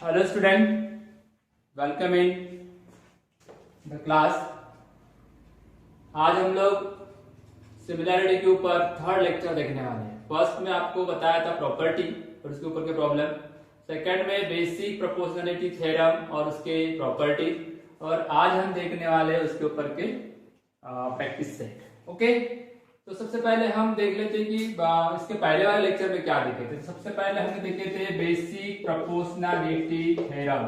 Hello student, welcome in the class. आज हम लोग सिमिलैरिटी के ऊपर थर्ड लेक्चर देखने वाले हैं। फर्स्ट में आपको बताया था प्रॉपर्टी और उसके ऊपर के प्रॉब्लम, सेकंड में बेसिक प्रोपोर्शनलिटी थ्योरम और उसके प्रॉपर्टी, और आज हम देखने वाले हैं उसके ऊपर के प्रैक्टिस सेट। ओके, तो सबसे पहले हम देख लेते हैं कि इसके पहले वाले लेक्चर में क्या देखे थे। सबसे पहले हमने देखे थे बेसिक प्रोपोर्शनलिटी थ्योरम।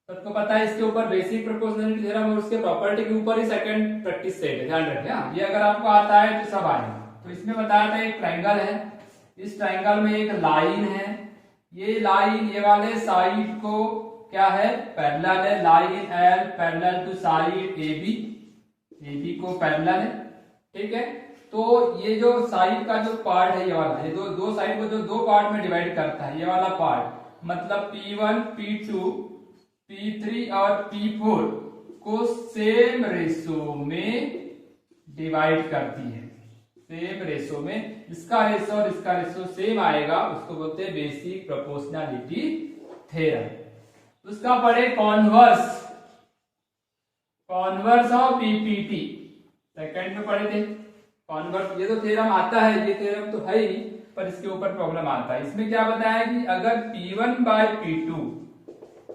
सबको पता है इसके ऊपर बेसिक प्रोपोर्शनलिटी थ्योरम और उसके प्रॉपर्टी के ऊपर ही सेकंड प्रैक्टिस सेट है, ध्यान रखिए। ये अगर आपको आता है तो सब आएगा। तो इसमें बताया था एक ट्रायंगल है, इस ट्रायंगल में एक लाइन है, ये लाइन ये वाले साइड को क्या है, पैरेलल है। Line L parallel to side AB को पैरेलल है, ठीक है। तो ये जो साइड का जो पार्ट है ये वाला, ये दो साइड को जो दो पार्ट में डिवाइड करता है, ये वाला पार्ट मतलब P1 P2 P3 और P4 को सेम रेशो में डिवाइड करती है। सेम रेशो में इसका रेशो और इसका रेशो सेम आएगा, उसको बोलते हैं बेसिक प्रोपोर्शनलिटी थ्योरम। उसका पढ़े कॉन्वर्स ऑफ PPT, सेकंड में पढ़े थे कॉन्वर्स। ये तो थ्योरम आता है, ये थ्योरम तो है ही नहीं, पर इसके ऊपर प्रॉब्लम आता है। इसमें क्या बताया कि अगर P1 bye P2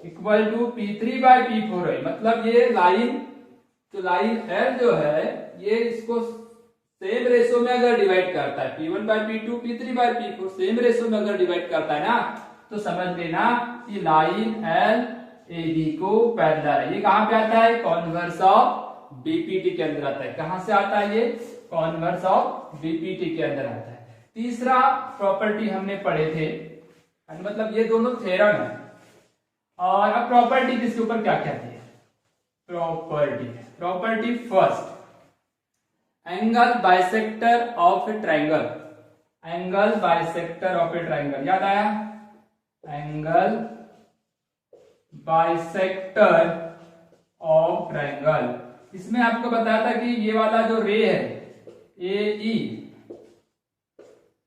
equal to P3 bye P4 है, मतलब ये लाइन तो लाइन L जो है ये इसको सेम रेशो में अगर डिवाइड करता है, P1 bye P2 P3 bye P4 same ratio में अगर डिवाइड करता है ना, तो समझ लेना कि लाइन L AB को पैरेलल है। ये कहां पे आता है, कॉन्वर्स ऑफ BPT के अंदर आता है। कहां से आता है ये, कॉन्वर्स ऑफ BPT के अंदर आता है। तीसरा प्रॉपर्टी हमने पढ़े थे, मतलब ये दोनों थ्योरम है। और अब प्रॉपर्टी किसके ऊपर क्या कहती है, property first, angle bisector of A triangle. Angle bisector of A triangle, याद आया, एंगल बाइसेक्टर ऑफ ट्रायंगल। इसमें आपको बताया था कि ये वाला जो रे है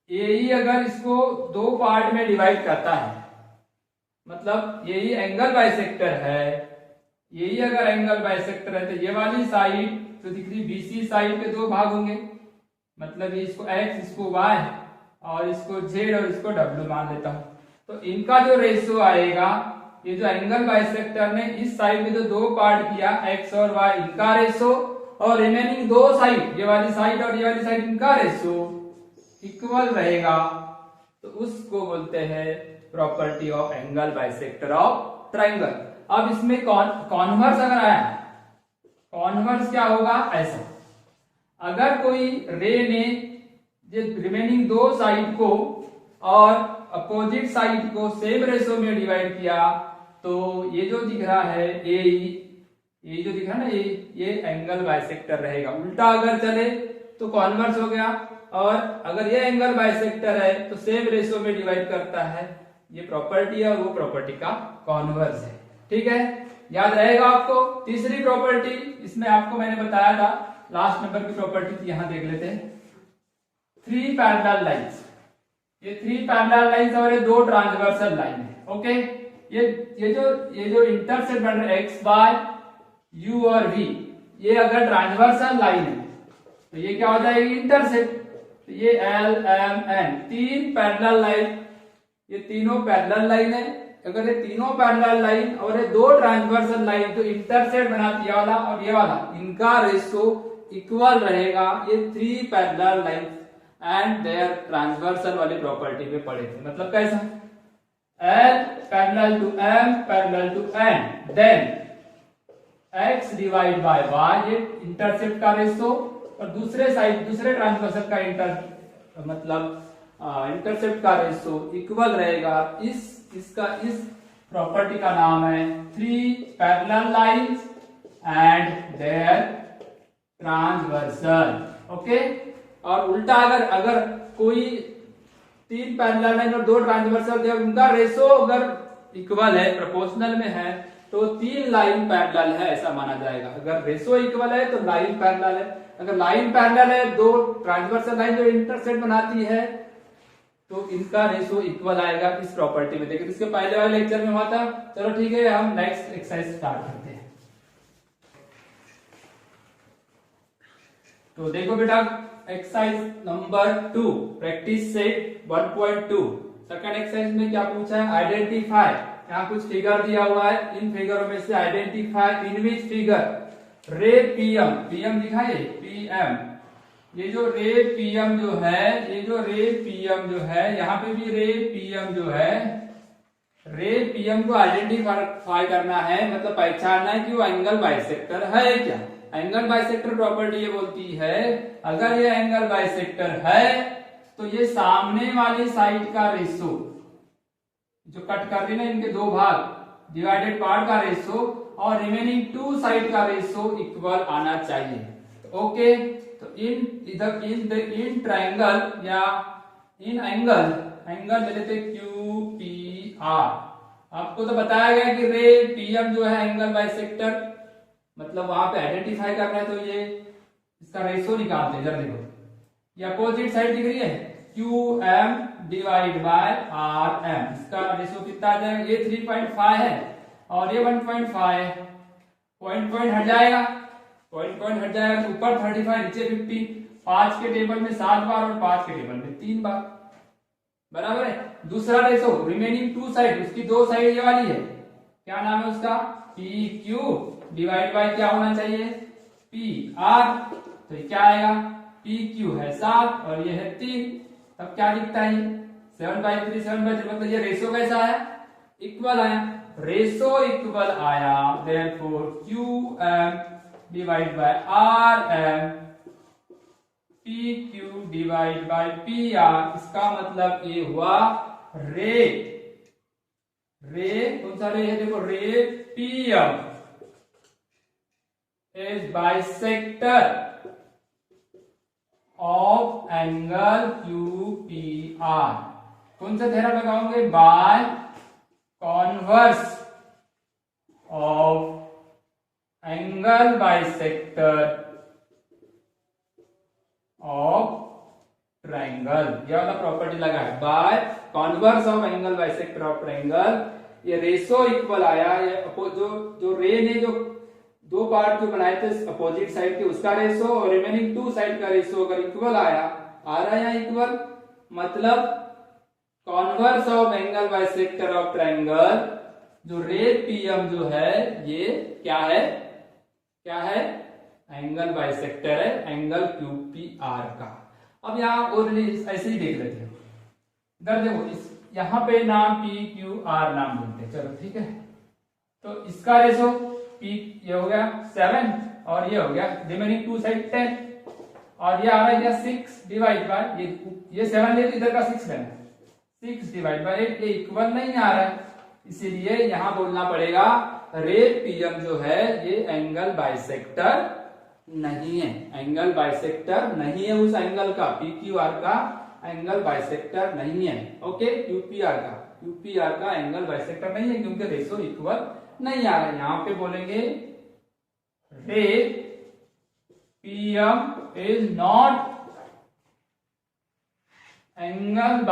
AE अगर इसको दो पार्ट में डिवाइड करता है, मतलब यही एंगल बाइसेक्टर है, यही अगर एंगल बाइसेक्टर है तो ये वाली साइड जो दिख रही BC साइड के दो भाग होंगे, मतलब ये इसको X इसको Y और इसको Z और इसको W मान लेता हूं। तो इनका जो रेशियो आएगा, ये जो एंगल बाइसेक्टर ने इस साइड में जो दो पार्ट किया X और Y, इनका रेशियो, और रिमेनिंग दो साइड ये वाली साइड और ये वाली साइड इनका रेशियो इक्वल रहेगा, तो उसको बोलते हैं property of angle bisector of triangle. अब इसमें कॉन्वर्स अगर आया, कॉन्वर्स क्या होगा, ऐसा अगर कोई रे ने रिमेनिंग दो साइड को और अपोजिट साइड को सेम रेशो में डिवाइड किया, तो ये जो दिख रहा है ये जो दिख रहा है ना, ये एंगल बाइसेक्टर रहेगा। उल्टा अगर चले तो कॉन्वर्स हो गया, और अगर ये एंगल बाइसेक्टर है तो सेम रेशो में डिवाइड करता है। ये प्रॉपर्टी है, वो प्रॉपर्टी का कॉन्वर्स है, ठीक है, याद रहेगा आपको। तीसरी प्रॉपर्टी, इसमें आपको मैंने बताया था लास्ट नंबर की प्रॉपर्टी थी, यहां देख लेते हैं, थ्री पैरेलल लाइंस। ये थ्री पैरेलल लाइंस और ये दो ट्रांसवर्सल लाइन है। ओके, ये जो इंटरसेक्ट बन रहा है X बाय U और V, ये अगर ट्रांसवर्सल लाइन है तो ये क्या हो जाएगी, इंटरसेक्ट। तो ये L M N तीन पैरेलल लाइन, ये तीनों पैरेलल लाइन है। अगर ये तीनों पैरेलल लाइन और ये दो ट्रांसवर्सल लाइन, तो इंटरसेक्ट बनाती है वाला और ये वाला, इनका रेशियो इक्वल रहेगा। ये three parallel line and their transversal वाली प्रॉपर्टी में पढ़े थे। मतलब कैसा, L parallel to M parallel to N, then X divide by Y, ये इंटरसेप्ट का रेशियो, और दूसरे साइड दूसरे ट्रांसवर्सल का इंटरसेप्ट का रेशियो इक्वल रहेगा। इस प्रॉपर्टी का नाम है three parallel lines and their transversal. Okay, और उल्टा अगर कोई तीन पैरेलल लाइन और दो ट्रांसवर्सल थे, उनका रेशियो अगर इक्वल है, प्रोपोर्शनल में है, तो तीन लाइन पैरेलल है ऐसा माना जाएगा। अगर रेशियो इक्वल है तो लाइन पैरेलल है, अगर लाइन पैरेलल है, दो ट्रांसवर्सल लाइन जो इंटरसेक्ट बनाती है तो इनका रेशो इक्वल आएगा इस प्रॉपर्टी में। देखिए इसके पहले वाले लेक्चर में हुआ था। चलो ठीक है, हम नेक्स्ट एक्सरसाइज स्टार्ट करते हैं। तो देखो बेटा, exercise number 2 practice set 1.2 second exercise में क्या पूछा है, आइडेंटिफाई। यहाँ कुछ फिगर दिया हुआ है, इन फिगरों में से आइडेंटिफाई इन विच फिगर रे पीएम, पीएम दिखाइए पीएम, ये जो रे पीएम जो है, ये जो रे पीएम जो है, यहाँ पे भी रे पीएम जो है, रे पीएम को आइडेंटिफाई करना है, मतलब पहचानना है कि वो एंगल बाइसेक्टर है क्या। एंगल बाइसेक्टर प्रॉपर्टी ये बोलती है अगर ये एंगल बाइसेक्टर है तो ये सामने वाली साइड का रेशो जो कट कर रही है ना इनके दो भाग डिवाइडेड पार्ट का रेशो और रिमेनिंग टू साइड का रेशो इक्वल आना चाहिए। ओके, तो इन ट्रायंगल या इन एंगल ले लेते क्यू पी आर। आपको तो बताया गया कि रे पीएम जो है एंगल बाइसेक्टर, मतलब वहां पे आइडेंटिफाई करना है, तो ये इसका रेशो निकालते हैं। जरा देखो, ये अपोजिट साइड दिख रही है Q M divide by R M, इसका रेशो कितना आ जाएगा, ये 3.5 है और ये 1.5, पॉइंट हट जाएगा, पॉइंट हट जाएगा, तो ऊपर 35 नीचे 50, 5 के टेबल में 7 बार और 5 के टेबल में 3 बार, बराबर है। दूसरा रेशो रिमेनिंग टू साइड, उसकी दो साइड ये वाली है, क्या नाम है उसका, पी क्यू डिवाइड बाय क्या होना चाहिए, पी आर। तो ये क्या आएगा, पी क्यू है 7 और ये है 3, तब क्या दिखता है 7/3, 7/3, मतलब ये रेशो कैसा आया, इक्वल आया, रेशो इक्वल आया, therefore Q M divide by R M P Q divide by P R, इसका मतलब ये हुआ रे कौन सा रे है, देखो ray P M is bisector of angle QPR। कौन सा थ्योरम लगाओगे, by converse of angle bisector of triangle, ये वाला प्रॉपर्टी लगा है, by converse of angle bisector of triangle. ये रेशो इक्वल आया, ये जो रे ने जो दो पार्ट जो बनाए थे अपोजिट साइड के उसका रेशो और रिमेनिंग टू साइड का रेशो अगर इक्वल आया, आ रहा है यहाँ इक्वल, मतलब converse of angle bisector of triangle, जो रे पीएम जो है ये क्या है, एंगल बाइसेक्टर है एंगल क्यूपीआर का। अब यहाँ और ऐसे ही देख लेते हैं, इधर देखो, इस यहाँ पे नाम पी क्यू आर नाम बोलते हैं, चलो ठीक है। तो इसका रेशो पी ये हो गया 7 और ये हो गया रिमेनिंग टू साइड 10 और ये आ रहा है 6 डिवाइड बाय ये 7 ले, इधर का 6 लेना, 6 डिवाइड बाय 8, ये इक्वल नहीं आ रहा है, इसीलिए यहां बोलना पड़ेगा रे पीएम जो है ये एंगल बाइसेक्टर नहीं है, एंगल बाइसेक्टर नहीं है, उस एंगल का पीक्यूआर का एंगल बाइसेक्टर नहीं है। ओके, यूपीआर का एंगल बाइसेक्टर नहीं है क्योंकि रेशो इक्वल नहीं आ रहा है। यहां पे बोलेंगे रे PM is naught angle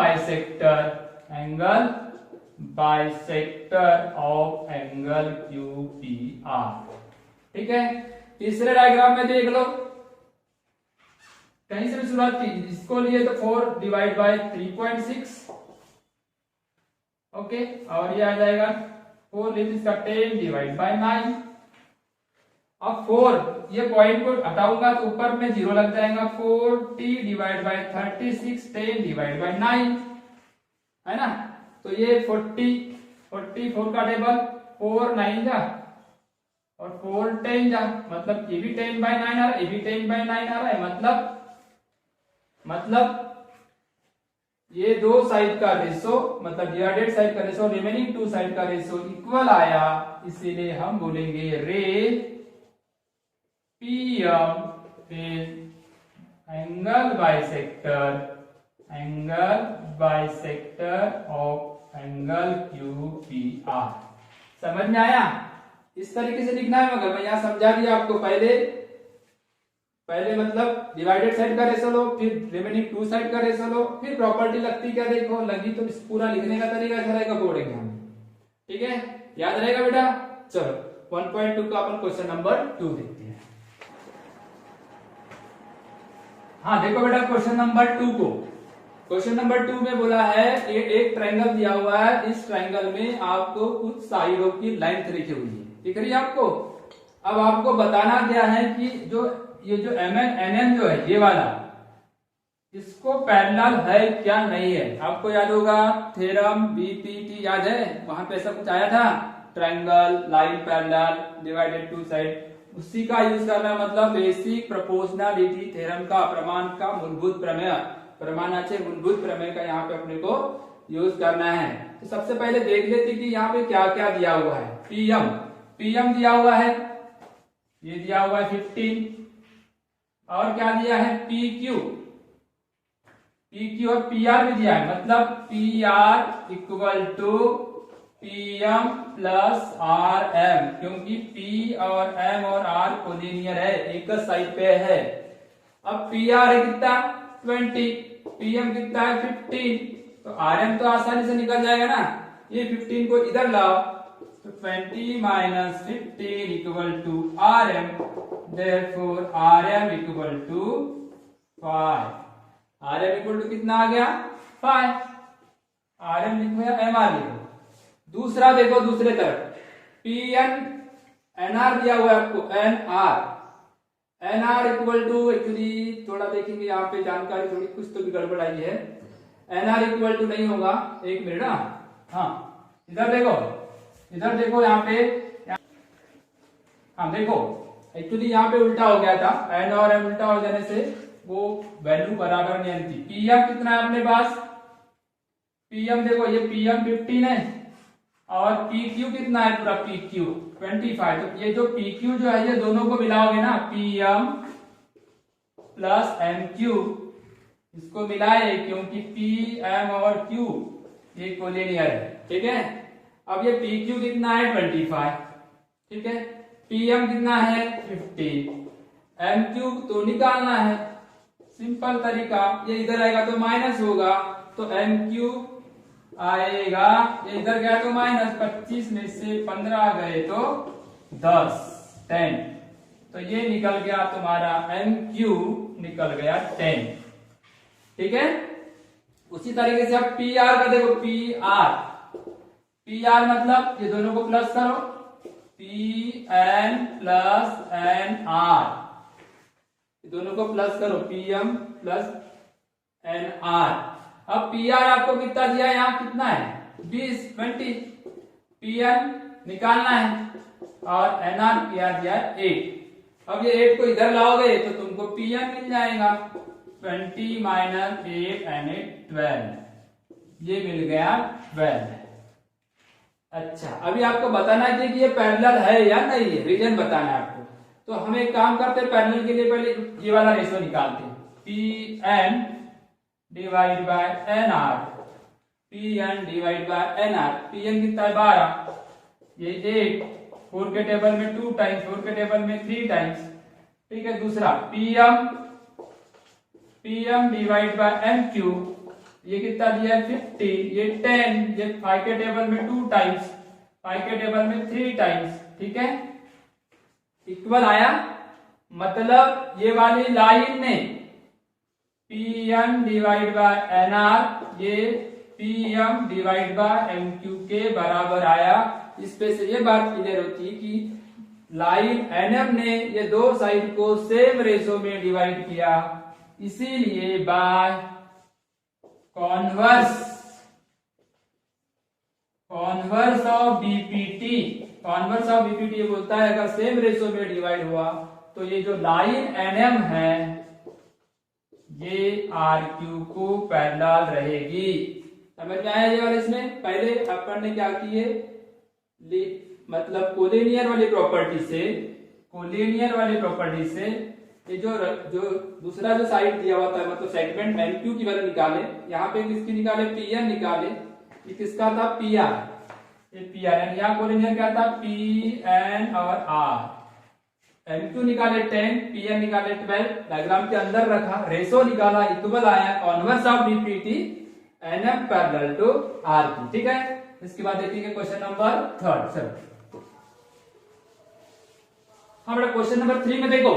bisector of angle QPR. ठीक है, तीसरे डायग्राम में देख लो, कहीं से भी शुरुआत की, इसको लिए तो 4 डिवाइड बाय 3.6, ओके, और ये आ जाएगा 4 लिए इसका 10 डिवाइड बाय 9। अब 4 ये पॉइंट को हटाऊंगा तो ऊपर में 0 लग जाएगा, 40 डिवाइड बाय 36, 10 डिवाइड बाय 9 है ना। तो ये 44 का टेबल 4 9 जा और 4 10 जा, मतलब ये भी 10 बाय 9 आ रहा है, ये भी 10 बाय 9 आ रहा है, मतलब ये दो साइड का रेशो, मतलब डिवाइडेड साइड का रेशो रिमेनिंग टू साइड का रेशो इक्वल आया, इसीलिए हम बोलेंगे रे PM is angle bisector of angle QPR. समझ में आया? इस तरीके से लिखना है, मगर मैं यहां समझा दिया आपको पहले, पहले मतलब डिवाइडेड साइड का रेशो लो, फिर रिमेनिंग टू साइड का रेशो लो, फिर प्रॉपर्टी लगती क्या देखो लगी, तो इस पूरा लिखने का तरीका ऐसा रहेगा बोर्ड एग्जाम में। ठीक है, याद रहेगा बेटा। चलो 1.2 का अपन क्वेश्चन नंबर 2 देखते हैं। हाँ देखो बेटा क्वेश्चन नंबर 2 को, क्वेश्चन नंबर 2 में बोला है एक ट्रायंगल दिया हुआ है, इस ट्रायंगल में आपको कुछ साइडों की लेंथ लिखी हुई है, दिख रही है आपको। अब आपको बताना क्या है कि जो ये जो MN जो है ये वाला, इसको पैरेलल है क्या नहीं है। आपको याद होगा थ्योरम BPT याद है, वहां पे ऐसा कुछ आया था, triangle line parallel divided to side, उसी का यूज करना, मतलब बेसिक प्रोपोर्शनलिटी थ्योरम का, प्रमाण का मूलभूत प्रमेय, प्रमाणाचे मूलभूत प्रमेय का यहाँ पे अपने को यूज करना है। तो सबसे पहले देख लेते कि यहाँ पे क्या क्या दिया हुआ है। पीएम दिया हुआ है, ये दिया हुआ है 15, और क्या दिया है PQ और PR भी दिया है, मतलब PR equal to PM plus RM, क्योंकि P और M और R कोलिनियर है, एक साइड पे है। अब PR है कितना 20, PM कितना है 15, तो RM तो आसानी से निकल जाएगा ना, ये 15 को इधर लाओ, तो 20 minus 15 equal to RM, therefore RM equal to 5। RM equal to कितना आ गया 5, RM लिखो या MR लिखो। दूसरा देखो दूसरे तरफ NR दिया हुआ है आपको, NR इक्वल टू, एक्चुअली थोड़ा देखेंगे यहाँ पे जानकारी थोड़ी कुछ तो भी गड़बड़ आई है। NR इक्वल टू नहीं होगा, एक मिनट ना, हाँ इधर देखो यहाँ पे, हाँ देखो एक्चुअली यहाँ पे उल्टा हो गया था, N और M उल्टा हो जाने से वो वैल्यू बराबर नहीं आती। PM कितना है अपने पास, PM देखो ये PM 15 है, और PQ कितना है पूरा PQ 25, तो ये जो PQ जो है ये दोनों को मिलाओगे ना, PM प्लस MQ, इसको मिलाए क्योंकि PM और Q ये कोलिनियर है। ठीक है, अब ये PQ कितना है 25, ठीक है, PM कितना है 50, MQ तो निकालना है, सिंपल तरीका, ये इधर आएगा तो माइनस होगा, तो MQ आएगा, ये इधर गया तो माइनस, 25 में से 15 गए तो 10 तो ये निकल गया तुम्हारा MQ निकल गया 10। ठीक है, उसी तरीके से अब PR का देखो, PR मतलब ये दोनों को प्लस करो, PN प्लस NR, दोनों को प्लस करो, PM प्लस NR। अब PR आपको कितना दिया, यहाँ कितना है 20 PN निकालना है, और NR PR दिया है 8। अब ये 8 को इधर लाओगे तो तुमको PN मिल जाएगा, 20 माइनस 8 एंड 8 12, ये मिल गया 12। अच्छा, अभी आपको बताना है कि ये पैरेलल है या नहीं है, रीजन बताना है आपको। तो हम एक काम करते हैं, पैरेलल के लिए पहले ये वाला रेशो निकालते हैं, PN divide by NR, PN divide by NR, PN कितना है 12, ये 8, 4 के टेबल में 2 टाइम्स, 4 के टेबल में 3 टाइम्स। ठीक है, दूसरा PM डिवाइड बाय MQ, ये कितना दिया है 15, ये 10, ये 5 के टेबल में 2 टाइम्स, 5 के टेबल में 3 टाइम्स। ठीक है, इक्वल आया, मतलब ये वाली लाइन ने PM डिवाइड बाय NR ये PM डिवाइड बाय MQ के बराबर आया। इस पे से ये बात क्लियर होती है कि लाइन NM ने ये दो साइड को सेम रेशो में डिवाइड किया, इसीलिए by converse of BPT, converse of BPT ये बोलता है अगर सेम रेशो में डिवाइड हुआ तो ये जो लाइन NM है ये RQ को पैरेलल रहेगी। समझ में आया ये वाला? इसमें पहले अपन ने क्या किए, मतलब कोलिनियर वाली प्रॉपर्टी से ये जो दूसरा जो साइड दिया हुआ था, मतलब सेगमेंट MQ की वैल्यू निकाले, यहाँ पे किसकी निकाले PN निकाले, ये किसका था PR, ये PR, यहाँ कोलिनियर क्या था PN और R, MQ निकाले 10, PN निकाले 12, डायग्राम के अंदर रखा, रेशो निकाला, इक्वल आया, converse of DPT NF parallel to RP। ठीक है, इसके बाद देखेंगे क्वेश्चन नंबर 3। चलो हाँ बेटा, क्वेश्चन नंबर 3 में देखो,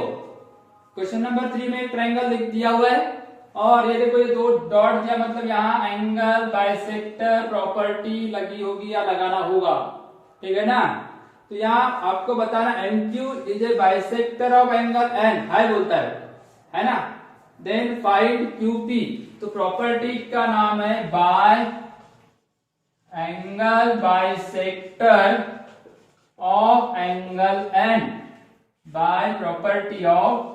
क्वेश्चन नंबर 3 में एक ट्रायंगल दिया हुआ है और ये देखो ये दो डॉट दिया, मतलब यहाँ एंगल बाइसेक्टर प्रॉपर्टी लगी होगी या लगाना होगा। ठीक है ना, तो यहाँ आपको बताना MQ is a bisector of angle N है बोलता है ना। देन फाइंड QP, तो प्रॉपर्टी का नाम है by angle bisector of angle N, by property of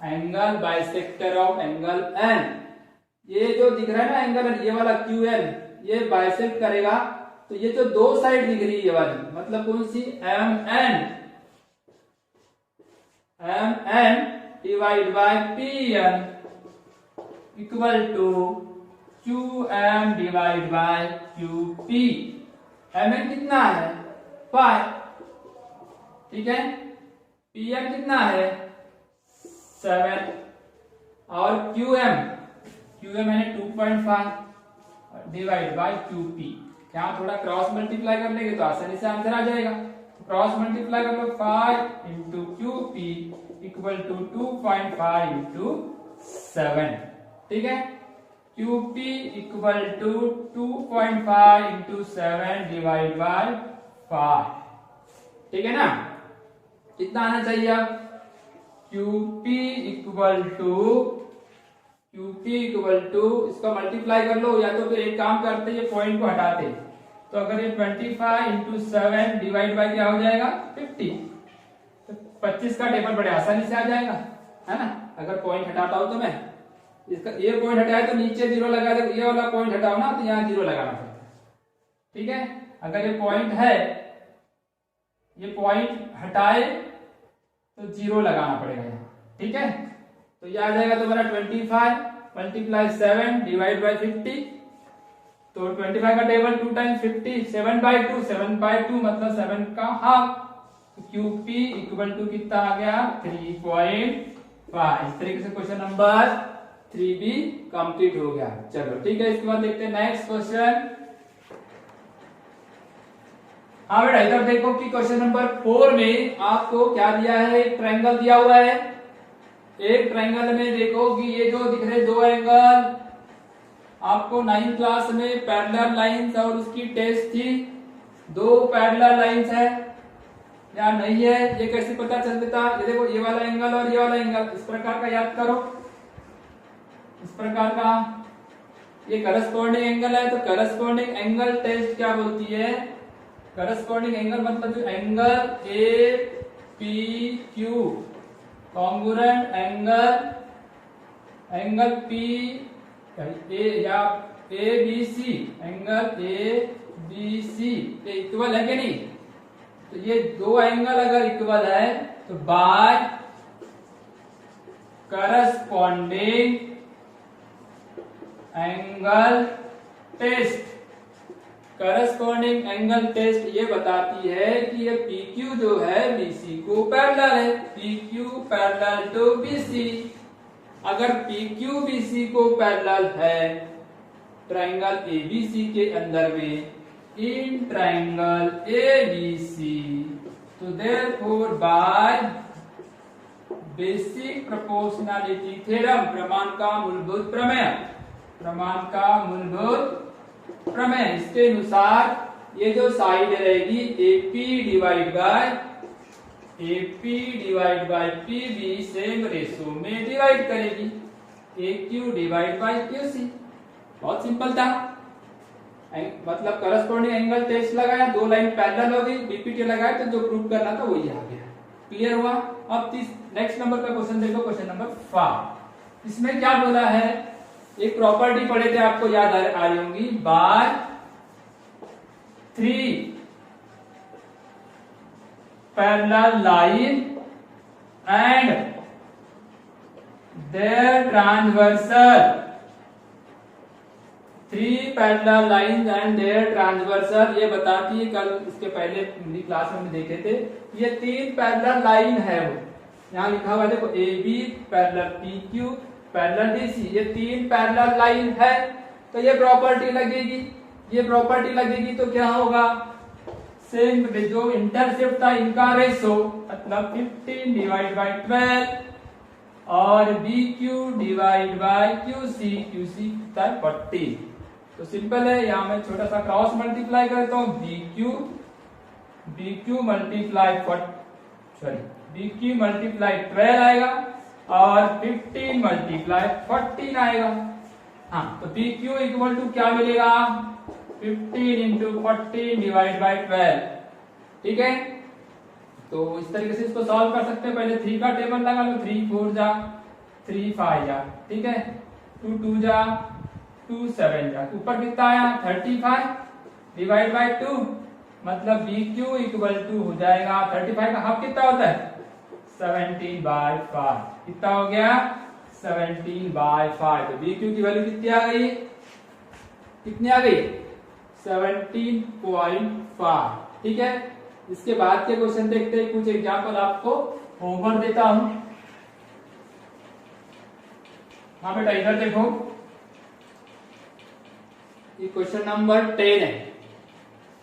angle bisector of angle N। ये जो दिख रहा है ना एंगल, ये वाला QN, ये बाइसेक्ट करेगा, तो ये जो दो साइड दिख रही है ये वाली, मतलब कौन सी, MN divide by PN equal to QM divide by QP। MN कितना है 5, ठीक है, PM कितना है 7 और QM है 2.5 डिवाइड बाय QP। यहाँ थोड़ा क्रॉस मल्टीप्लाई कर लेंगे तो आसानी से आंसर आ जाएगा। क्रॉस मल्टीप्लाई कर लो, 5 into QP equal to 2.5 into 7। ठीक है, QP equal to 2.5 into 7 divide by 5। ठीक है ना, कितना आना चाहिए अब, QP इक्वल टू इसका मल्टीप्लाई कर लो, या तो फिर एक काम करते ये पॉइंट को हटाते, तो अगर ये 25 इंटू 7 डिवाइड बाय क्या हो जाएगा 50, तो 25 का टेबल बड़े आसानी से आ जाएगा, है ना। अगर पॉइंट हटाता हूं तो मैं इसका, ये पॉइंट हटाए तो नीचे 0 लगा दे, ये वाला पॉइंट हटाओ ना तो यहाँ 0 लगाना पड़ता है। ठीक है, अगर ये पॉइंट है, ये पॉइंट हटाए तो 0 लगाना पड़ेगा यहाँ। ठीक है, तो ये आ जाएगा तुम्हारा 25 मल्टीप्लाई 7 डिवाइड बाय 50, तो 25 का टेबल 2 टाइम्स 50, 7/2 मतलब 7 का हाफ। तो QP इक्वल टू कितना आ गया 3.5। इस तरीके से क्वेश्चन नंबर 3 भी कंप्लीट हो गया। चलो ठीक है, इसके बाद देखते हैं नेक्स्ट क्वेश्चन। हाँ बेटा, इधर देखो कि क्वेश्चन नंबर 4 में आपको क्या दिया है, एक ट्रायंगल दिया हुआ है। एक ट्रायंगल में देखो कि ये जो दिख रहे दो एंगल, आपको 9th क्लास में पैरेलल लाइंस और उसकी टेस्ट थी, दो पैरेलल लाइंस है या नहीं है, ये कैसे पता चल देता। ये देखो ये वाला एंगल और ये वाला एंगल, इस प्रकार का याद करो, इस प्रकार का ये करस्पॉन्डिंग एंगल है, तो करस्पॉन्डिंग एंगल टेस्ट क्या बोलती है, करस्पॉन्डिंग एंगल मतलब जो angle APQ congruent angle P या ABC, एंगल ABC ये इक्वल है कि नहीं। तो ये दो एंगल अगर इक्वल है तो by corresponding angle test, corresponding angle test ये बताती है कि ये PQ जो है BC को पैरेलल है, PQ पैरेलल टू BC। अगर PQ BC को पैरेलल है ट्रायंगल ABC के अंदर में, इन ट्रायंगल ABC, तो therefore by basic proportionality theorem, प्रमाण का मूलभूत प्रमेय, इसके अनुसार ये जो साइड रहेगी AP divide by PB same ratio में डिवाइड करेगी, AQ डिवाइड बाय QC। बहुत सिंपल था, मतलब करस्पॉन्डिंग एंगल टेस्ट लगाया, दो लाइन पैरेलल हो गई, BPT लगाया, तो जो प्रूव करना था वही आ गया। क्लियर हुआ। अब नेक्स्ट नंबर का क्वेश्चन देखो, क्वेश्चन नंबर 5। इसमें क्या बोला है, एक प्रॉपर्टी पढ़े थे आपको याद आ रही होंगी, by 3 parallel line and their transversal three parallel line and their transversal, ये बताती है, कल इसके पहले मेरी क्लास में देखे थे, ये तीन पैरेलल लाइन है। वो यहाँ लिखा हुआ है देखो, A B parallel P Q parallel D C, ये तीन पैरेलल लाइन है, तो ये प्रॉपर्टी लगेगी। ये प्रॉपर्टी लगेगी तो क्या होगा, सेम जो इंटरसेप्ट था इनका रेशो, मतलब 15 डिवाइड बाई 12 और B Q divide by Q C कितना है 40। तो सिंपल है, यहाँ मैं छोटा सा क्रॉस मल्टीप्लाई करता हूँ, B Q multiply B Q multiply 12 आएगा और 15 मल्टीप्लाई 14 आएगा। हाँ, तो बी क्यू इक्वल टू क्या मिलेगा, 15 इंटू 14 डिवाइड बाई 12। ठीक है, तो इस तरीके से इसको सॉल्व कर सकते हैं। पहले 3 का टेबल लगा लो, 3 4 जा 3 5 जा, ठीक है, 2 2 जा 2 7 जा, ऊपर कितना आया 35 डिवाइड बाई 2, मतलब बी क्यू इक्वल टू हो जाएगा 35 का हाफ कितना होता है 17 बाई 5, कितना हो गया 17 बाई 5। तो बी क्यू की वैल्यू कितनी आ गई, कितनी आ गई 17.5। ठीक है, इसके बाद के क्वेश्चन देखते हैं, कुछ एग्जांपल आपको होमवर्क देता हूं। हाँ बेटा इधर देखो, ये क्वेश्चन नंबर 10 है।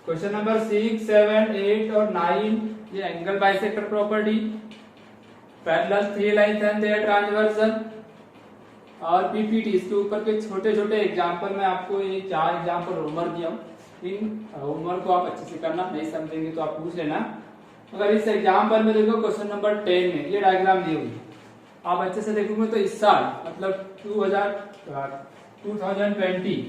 क्वेश्चन नंबर 6, 7, 8 और 9 ये angle bisector property, parallel three lines and their transversal और पीपीटी। इसके ऊपर के छोटे छोटे एग्जांपल में आपको ये 4 एग्जांपल होमवर्क दिया हूं। इन होमवर्क को आप अच्छे से करना, नहीं समझेंगे तो आप पूछ लेना। अगर इस एग्जांपल में देखो क्वेश्चन नंबर 10 में ये डायग्राम दी हुई, आप अच्छे से देखोगे तो इस साल मतलब 2020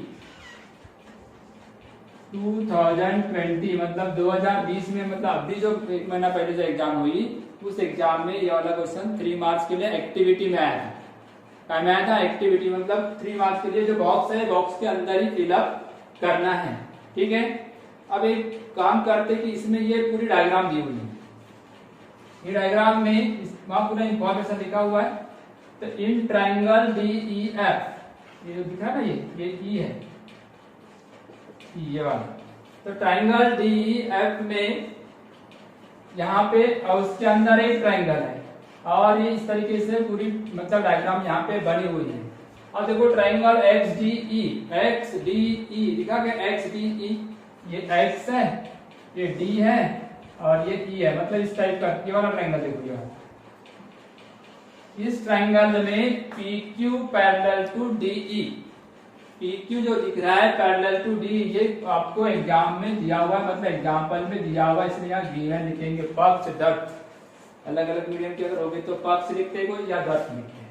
मतलब 2020 में, मतलब अभी जो 1 महीना पहले जो एग्जाम हुई उस एग्जाम में ये वाला क्वेश्चन 3 मार्क्स के लिए एक्टिविटी में आया था। क्या में आया था, एक्टिविटी, मतलब 3 मार्क्स के लिए जो बॉक्स है बॉक्स के अंदर ही फिलअप करना है। ठीक है, अब एक काम करते कि इसमें ये पूरी डायग्राम दी हुई है, ये डायग्राम में वहां पूरा इंफॉर्मेशन लिखा हुआ है। तो in triangle D E F, ये जो दिखा ना ये ई है, ये वाला, तो ट्राइंगल डी ई एफ में यहाँ पे और उसके अंदर एक ट्राइंगल है और ये इस तरीके से पूरी मतलब डायग्राम यहाँ पे बनी हुई है। और देखो ट्राइंगल एक्स डी ई लिखा गया, एक्स डी ई, ये एक्स है, ये डी है और ये ई है, मतलब इस टाइप का ये वाला ट्राइंगल देखो। ये इस ट्राइंगल में P Q parallel to D E, P Q जो दिख रहा है पैरेलल टू डी, ये आपको एग्जाम में दिया हुआ है, मतलब एग्जाम्पल में दिया हुआ है, इसलिए यहाँ गिवन लिखेंगे पक्ष दत्त। अलग अलग मीडियम की अगर होगी तो पक्ष लिखते हो या दत्त लिखते हैं।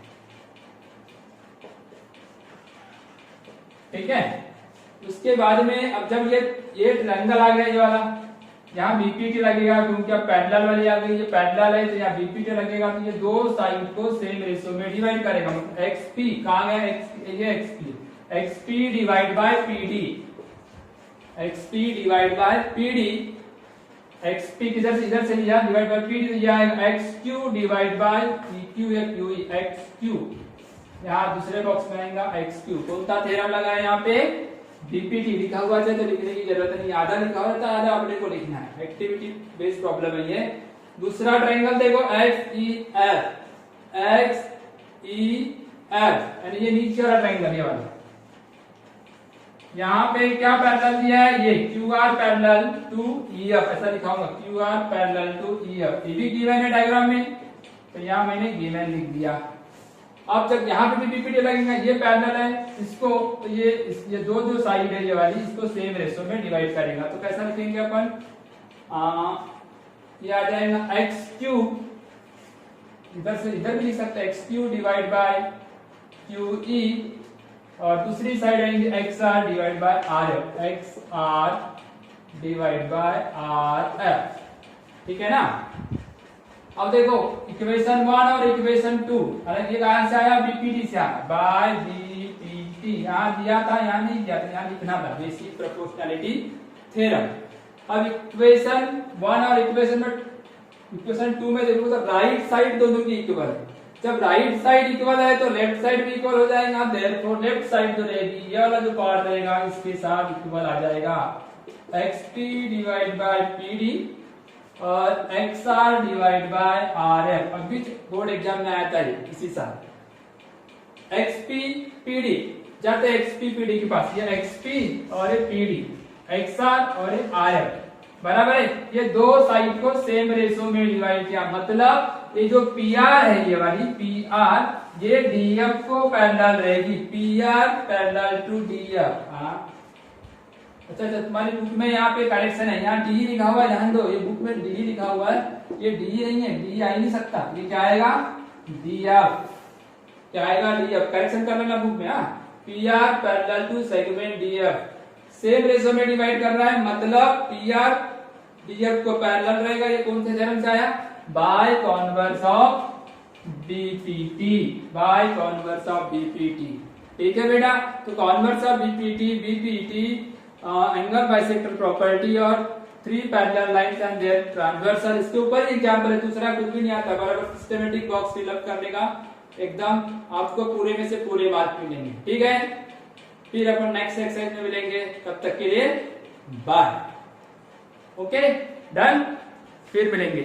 ठीक है, उसके बाद में अब जब ये ट्रायंगल आ गया ये वाला, यहाँ बीपीटी लगेगा क्योंकि अब पैरेलल वाली आ गई, ये पैरेलल है तो यहाँ बीपीटी लगेगा, तो ये दो साइड को सेम रेशियो में डिवाइड करेगा। मतलब एक्सपी कहाँ गया, ये XP divide by PD, XP divide by PD, XP किधर से लिया डिवाइड बाय पीडी, तो ये आएगा x Q divide by P Q या क्यू एक्स क्यू, यहाँ दूसरे बॉक्स में आएगा एक्स क्यू। कौन सा थ्योरम लगा है यहाँ पे, बीपीटी लिखा हुआ है तो लिखने की जरूरत नहीं, आधा लिखा हुआ है आधा अपने को लिखना है, एक्टिविटी बेस्ड प्रॉब्लम है ये। दूसरा ट्रायंगल देखो एक्स ई एफ, यानी ये नीचे वाला ट्रायंगल ये वाला, यहाँ पे क्या पैरेलल दिया है, ये Q R parallel to E F, ऐसा लिखाऊंगा Q R parallel to E F, ये भी गिवन है डायग्राम में, तो यहाँ मैंने गिवन लिख दिया। अब जब यहाँ पे भी पीपीटी लगेगा, ये पैरेलल है इसको, तो ये दो साइड है ये वाली, इसको सेम रेशियो में डिवाइड करेगा, तो कैसा लिखेंगे अपन, ये आ जाएगा एक्स क्यू, इधर से इधर भी लिख सकते हैं X Q divide by Q E, और दूसरी साइड आएंगे X R divide by R F, X R divide by R F. ठीक है ना। अब देखो इक्वेशन 1 और इक्वेशन 2, ये कहां से आया, बीपीटी से आया, बाय बीपीटी, यहाँ दिया था यहाँ नहीं दिया था, यहाँ लिखना था, बेसिक प्रोपोर्शनैलिटी थ्योरम। अब इक्वेशन 1 और इक्वेशन 2 में देखो तो राइट साइड दोनों की इक्वल है, जब राइट साइड इक्वल है तो लेफ्ट साइड भी इक्वल हो जाएगा, देयरफॉर लेफ्ट साइड जो रहेगी ये वाला जो पार्ट रहेगा इसके साथ इक्वल आ जाएगा। XP डिवाइड बाय PD और XR डिवाइड बाय RF। अभी बोर्ड एग्जाम में आया था इसी साल। XP PD जाते XP PD के पास, ये XP और ये PD, XR और ये RF बराबर है। ये दो साइड को सेम रेशो में डिवाइड किया, मतलब ये जो PR है ये वाली PR ये DF को पैरेलल रहेगी, PR पैरेलल टू DF। अच्छा तुम्हारी बुक में यहाँ पे करेक्शन है, यहाँ डी लिखा हुआ है, ध्यान दो, ये बुक में डी लिखा हुआ है, ये डी नहीं है, डी आ ही नहीं सकता, ये क्या आएगा DF, क्या आएगा DF, करेक्शन कर लेना बुक में। PR parallel to segment DF same ratio में डिवाइड कर रहा है, मतलब PR DF को पैरेलल रहेगा। ये कौन से थ्योरम से आया, by converse of BPT, by converse of BPT। ठीक है बेटा, तो converse of BPT angle bisector property और 3 parallel lines and their transversal, इसके ऊपर एग्जांपल है, दूसरा कुछ भी नहीं आता, बराबर सिस्टमैटिक बॉक्स फिल अप करने का, एकदम आपको पूरे में से पूरे बात मिलेंगे। ठीक है, फिर अपन नेक्स्ट एक्सरसाइज में मिलेंगे, तब तक के लिए बाय। ओके डन, फिर मिलेंगे।